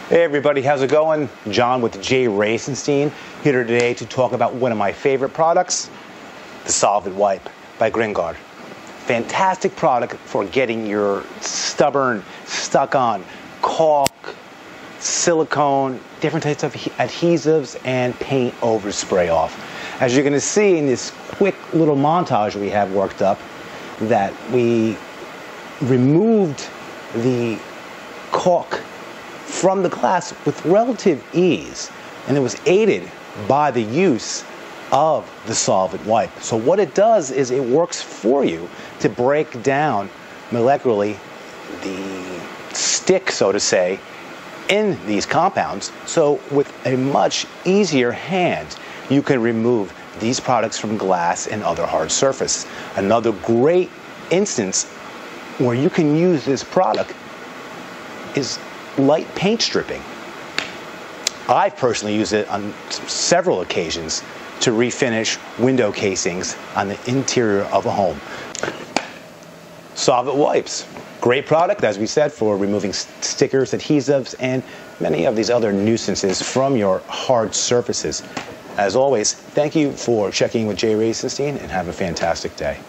Hey everybody, how's it going? John with J.Racenstein here today to talk about one of my favorite products, the Solv It Wipe by Gringard. Fantastic product for getting your stubborn, stuck-on caulk, silicone, different types of adhesives, and paint over spray off. As you're going to see in this quick little montage we have worked up, that we removed the caulk from the glass with relative ease, and it was aided by the use of the Solv It Wipe. So what it does is it works for you to break down molecularly the stick, so to say, in these compounds. So with a much easier hand, you can remove these products from glass and other hard surface. Another great instance where you can use this product is light paint stripping. I've personally used it on several occasions to refinish window casings on the interior of a home. Solv It Wipes. Great product, as we said, for removing stickers, adhesives, and many of these other nuisances from your hard surfaces. As always, thank you for checking with J.Racenstein, and have a fantastic day.